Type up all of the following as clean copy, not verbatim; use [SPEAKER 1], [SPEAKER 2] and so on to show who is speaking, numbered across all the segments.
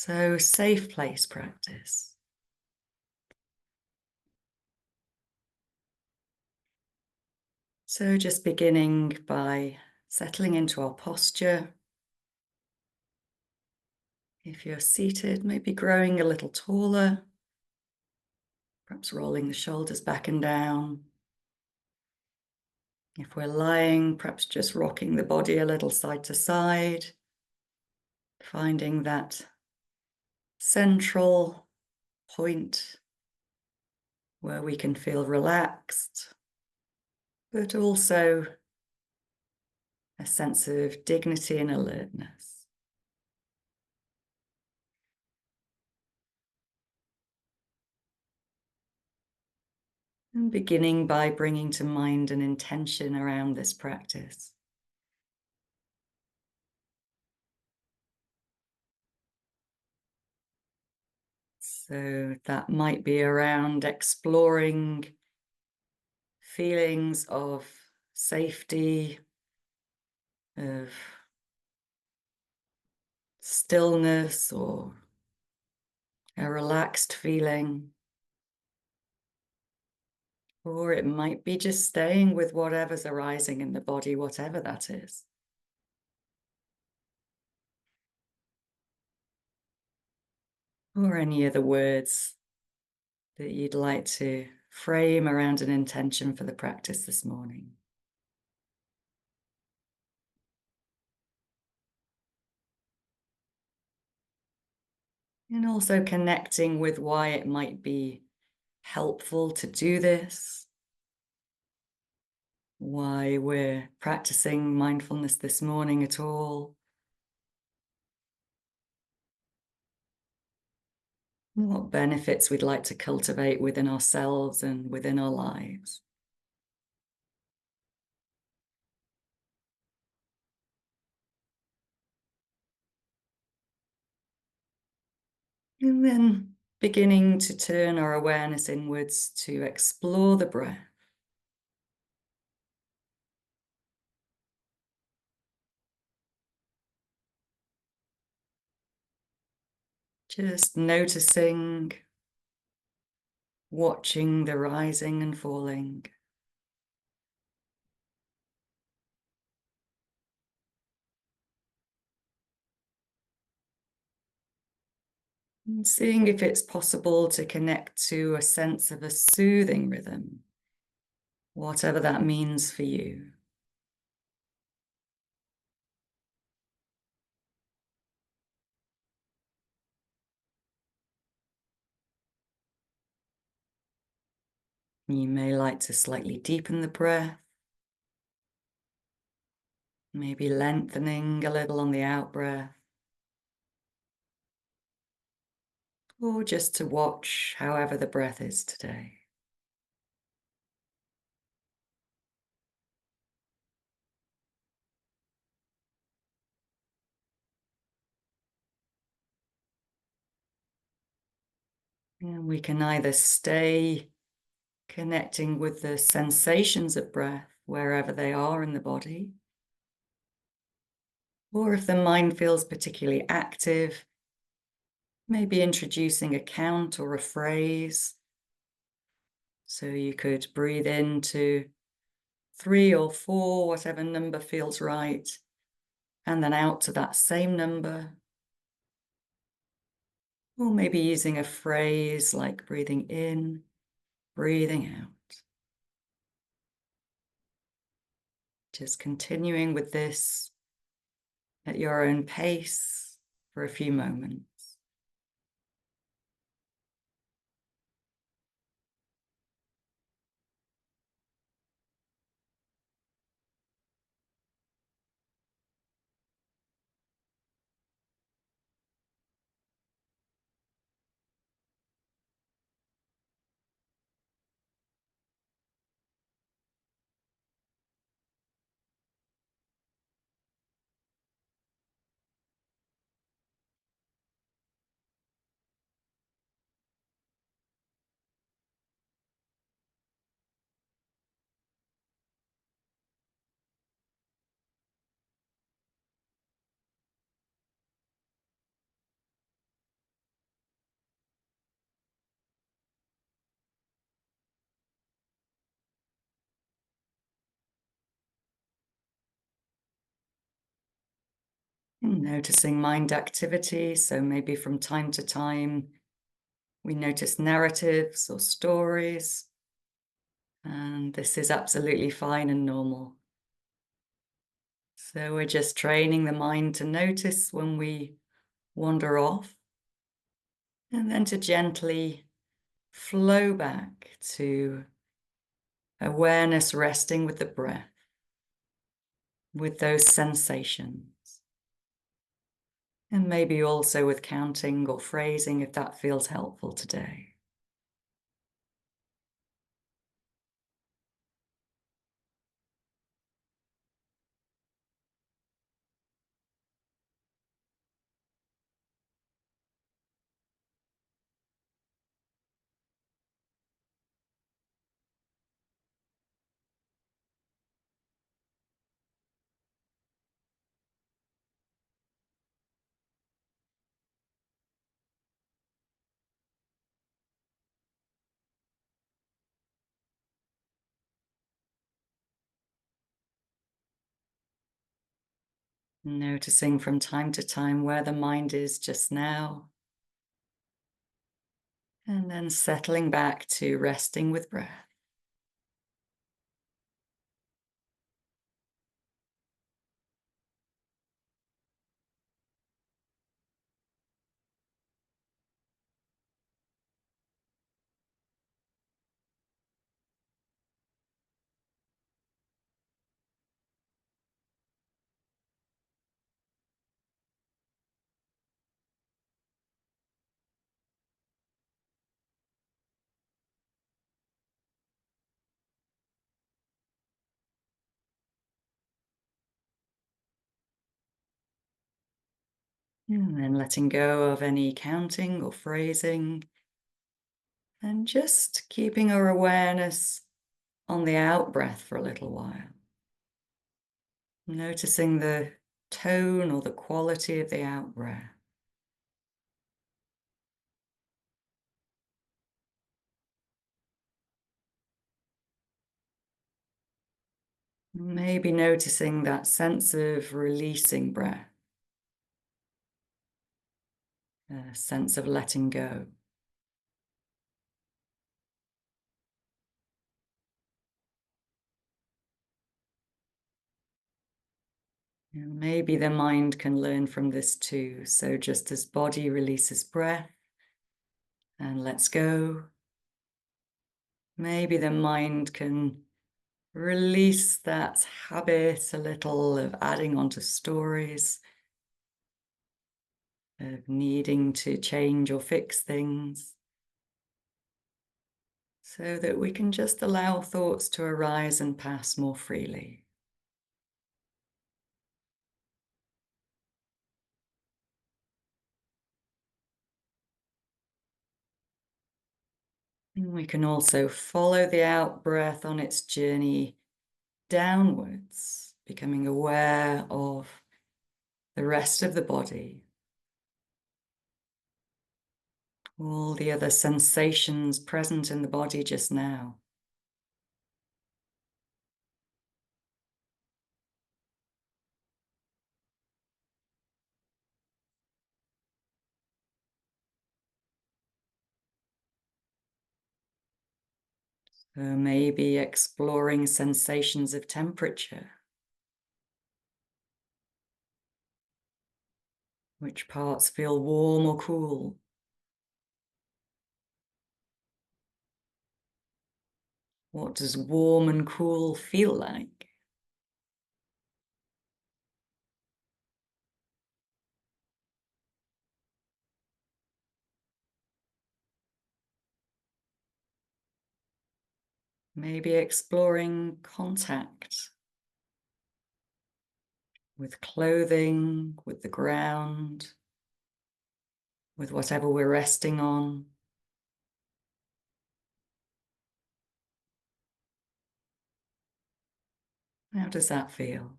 [SPEAKER 1] So, safe place practice. So, just beginning by settling into our posture. If you're seated, maybe growing a little taller, perhaps rolling the shoulders back and down. If we're lying, perhaps just rocking the body a little side to side, finding that central point where we can feel relaxed, but also a sense of dignity and alertness. And beginning by bringing to mind an intention around this practice. So that might be around exploring feelings of safety, of stillness, or a relaxed feeling. Or it might be just staying with whatever's arising in the body, whatever that is. Or any other words that you'd like to frame around an intention for the practice this morning. And also connecting with why it might be helpful to do this, why we're practicing mindfulness this morning at all, what benefits we'd like to cultivate within ourselves and within our lives. And then beginning to turn our awareness inwards to explore the breath. Just noticing, watching the rising and falling. And seeing if it's possible to connect to a sense of a soothing rhythm, whatever that means for you. You may like to slightly deepen the breath, maybe lengthening a little on the out breath, or just to watch however the breath is today. And we can either stay connecting with the sensations of breath wherever they are in the body, or if the mind feels particularly active, maybe introducing a count or a phrase. So you could breathe into 3 or 4, whatever number feels right, and then out to that same number. Or maybe using a phrase like breathing in, breathing out. Just continuing with this at your own pace for a few moments. Noticing mind activity. So maybe from time to time, we notice narratives or stories. And this is absolutely fine and normal. So we're just training the mind to notice when we wander off, and then to gently flow back to awareness resting with the breath, with those sensations. And maybe also with counting or phrasing if that feels helpful today. Noticing from time to time where the mind is just now, and then settling back to resting with breath. And then letting go of any counting or phrasing, and just keeping our awareness on the out breath for a little while. Noticing the tone or the quality of the out breath. Maybe noticing that sense of releasing breath, a sense of letting go. And maybe the mind can learn from this too. So just as body releases breath and lets go, maybe the mind can release that habit a little of adding onto stories, of needing to change or fix things, so that we can just allow thoughts to arise and pass more freely. And we can also follow the out breath on its journey downwards, becoming aware of the rest of the body, all the other sensations present in the body just now. So maybe exploring sensations of temperature. Which parts feel warm or cool? What does warm and cool feel like? Maybe exploring contact with clothing, with the ground, with whatever we're resting on. How does that feel?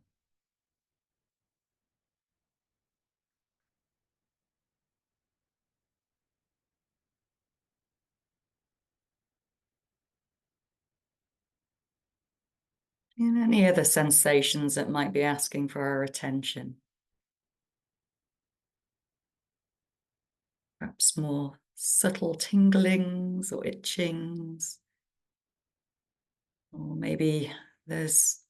[SPEAKER 1] And any other sensations that might be asking for our attention? perhaps more subtle tinglings or itchings, or maybe there's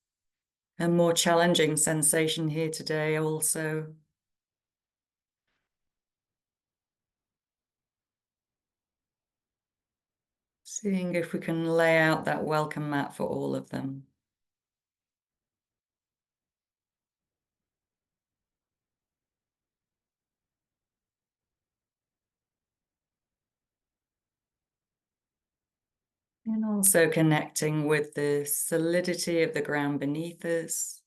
[SPEAKER 1] a more challenging sensation here today also. Seeing if we can lay out that welcome mat for all of them. And also connecting with the solidity of the ground beneath us,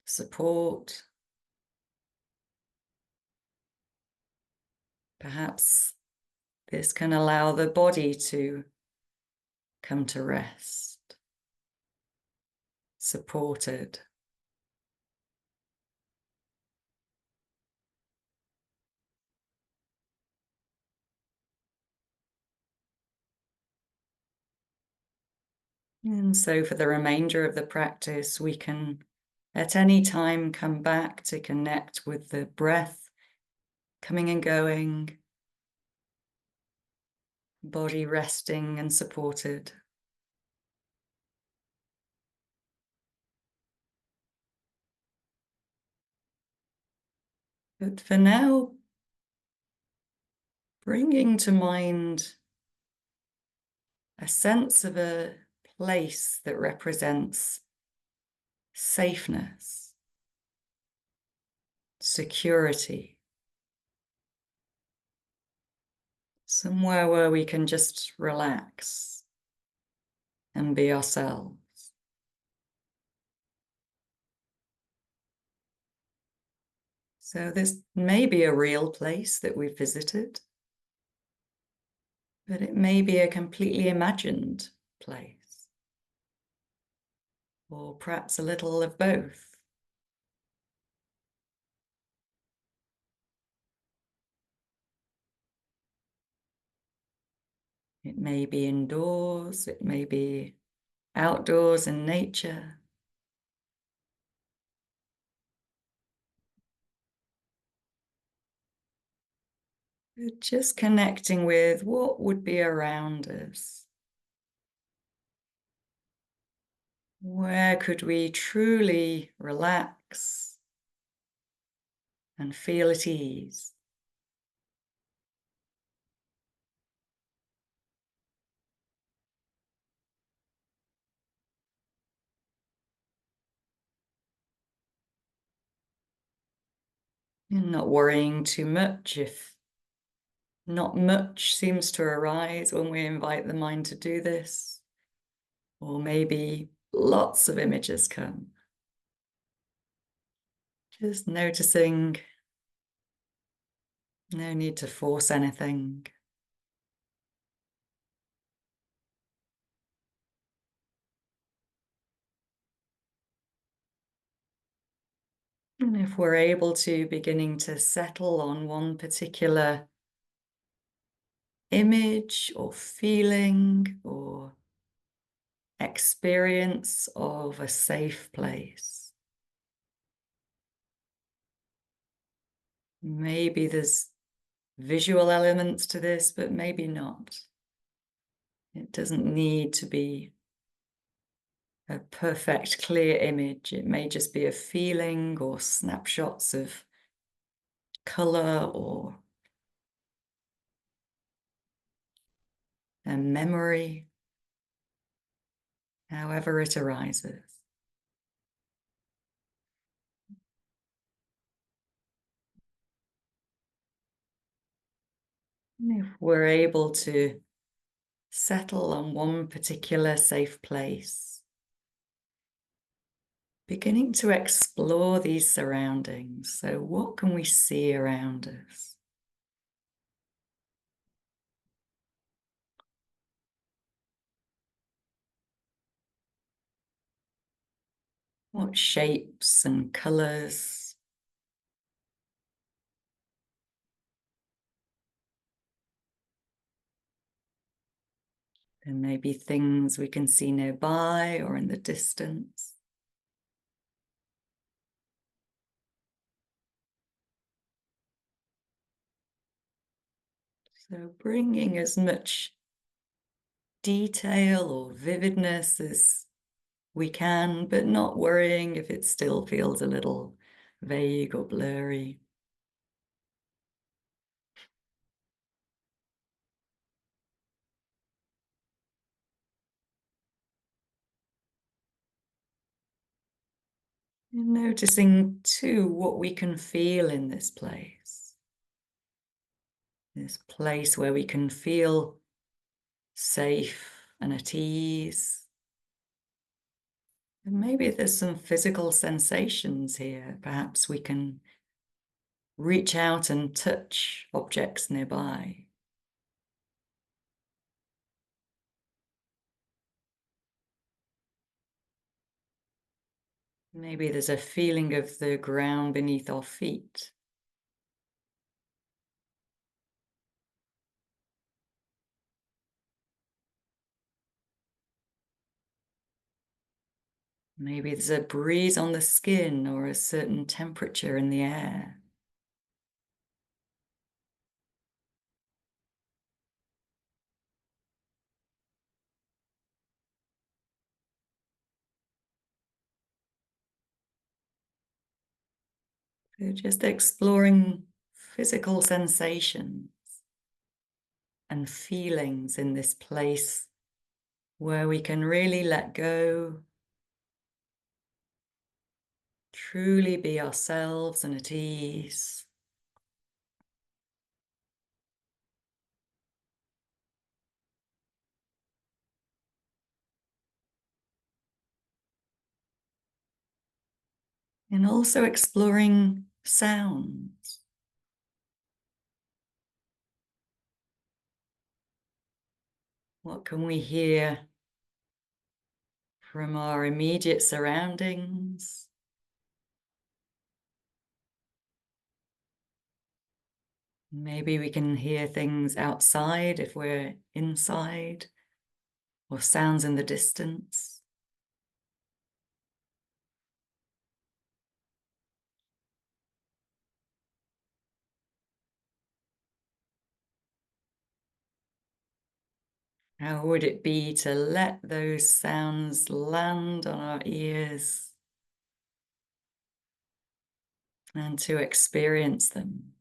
[SPEAKER 1] support. Perhaps this can allow the body to come to rest, supported. And so for the remainder of the practice, we can at any time come back to connect with the breath coming and going, body resting and supported. But for now, bringing to mind a sense of a place that represents safeness, security, somewhere where we can just relax and be ourselves. So this may be a real place that we've visited, but it may be a completely imagined place, or perhaps a little of both. It may be indoors, it may be outdoors in nature. But just connecting with what would be around us. Where could we truly relax and feel at ease? And not worrying too much if not much seems to arise when we invite the mind to do this, or maybe lots of images come. Just noticing, no need to force anything. And if we're able to, beginning to settle on one particular image or feeling or experience of a safe place. Maybe there's visual elements to this, but maybe not. It doesn't need to be a perfect, clear image. It may just be a feeling or snapshots of color or a memory, however it arises. And if we're able to settle on one particular safe place, beginning to explore these surroundings. So what can we see around us? What shapes and colors? There may be things we can see nearby or in the distance. So bringing as much detail or vividness as we can, but not worrying if it still feels a little vague or blurry. And noticing too what we can feel in this place where we can feel safe and at ease. And maybe there's some physical sensations here. Perhaps we can reach out and touch objects nearby. Maybe there's a feeling of the ground beneath our feet. Maybe there's a breeze on the skin or a certain temperature in the air. So just exploring physical sensations and feelings in this place where we can really let go, truly be ourselves and at ease. And also exploring sounds. What can we hear from our immediate surroundings? Maybe we can hear things outside if we're inside, or sounds in the distance. How would it be to let those sounds land on our ears and to experience them?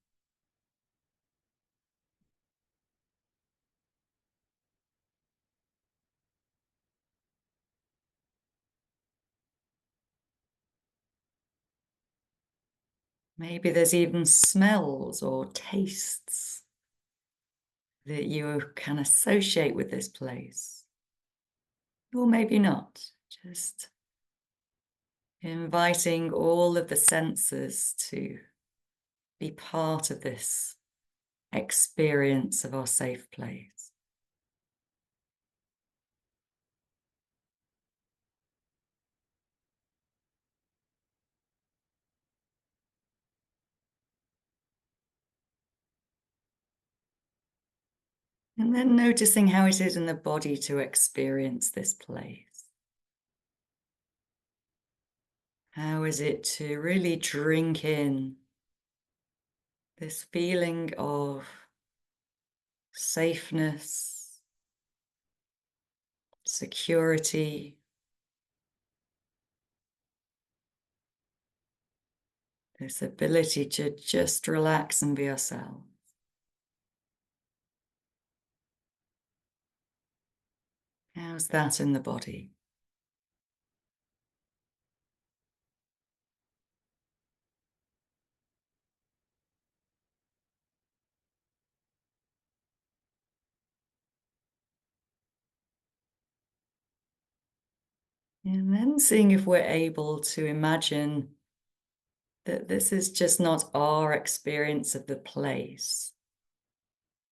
[SPEAKER 1] Maybe there's even smells or tastes that you can associate with this place. Or maybe not, just inviting all of the senses to be part of this experience of our safe place. And then noticing how it is in the body to experience this place. How is it to really drink in this feeling of safeness, security, this ability to just relax and be ourselves? How's that in the body? And then seeing if we're able to imagine that this is just not our experience of the place,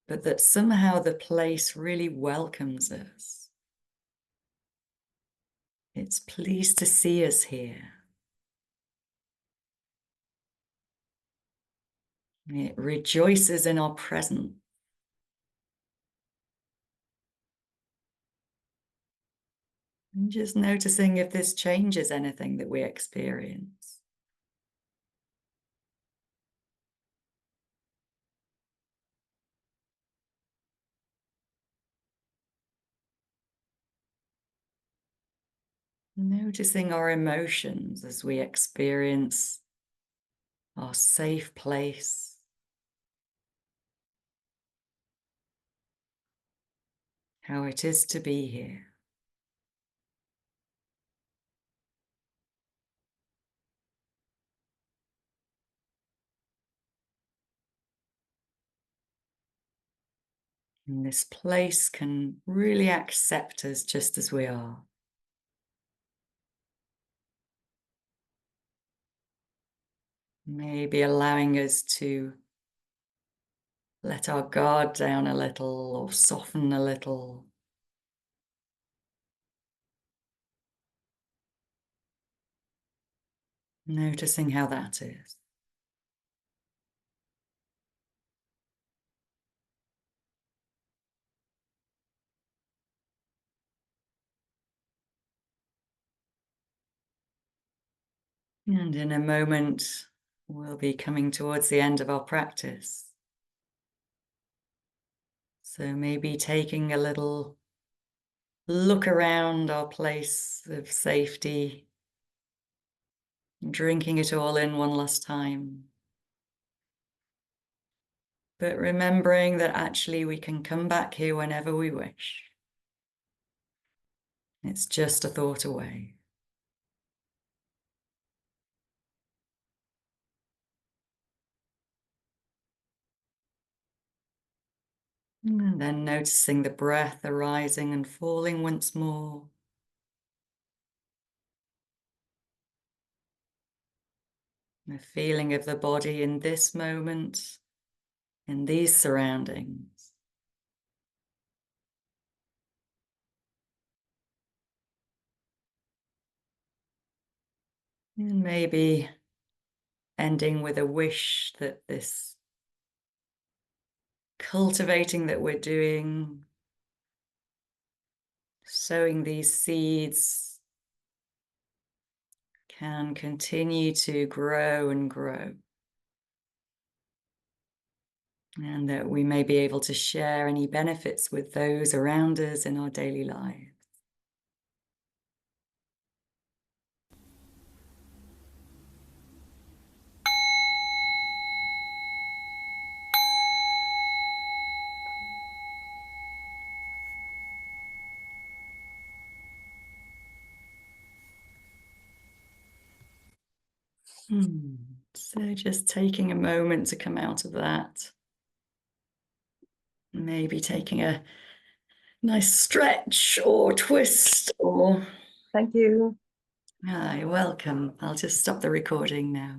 [SPEAKER 1] but that somehow the place really welcomes us. It's pleased to see us here. It rejoices in our presence. And just noticing if this changes anything that we experience. Noticing our emotions as we experience our safe place, how it is to be here. And this place can really accept us just as we are. Maybe allowing us to let our guard down a little or soften a little. Noticing how that is. And in a moment, we'll be coming towards the end of our practice. So maybe taking a little look around our place of safety, drinking it all in one last time. But remembering that actually we can come back here whenever we wish. It's just a thought away. And then noticing the breath arising and falling once more. The feeling of the body in this moment, in these surroundings. And maybe ending with a wish that this cultivating that we're doing, sowing these seeds, can continue to grow and grow. And that we may be able to share any benefits with those around us in our daily life. So just taking a moment to come out of that. Maybe taking a nice stretch or twist or...
[SPEAKER 2] Thank you.
[SPEAKER 1] You're welcome. I'll just stop the recording now.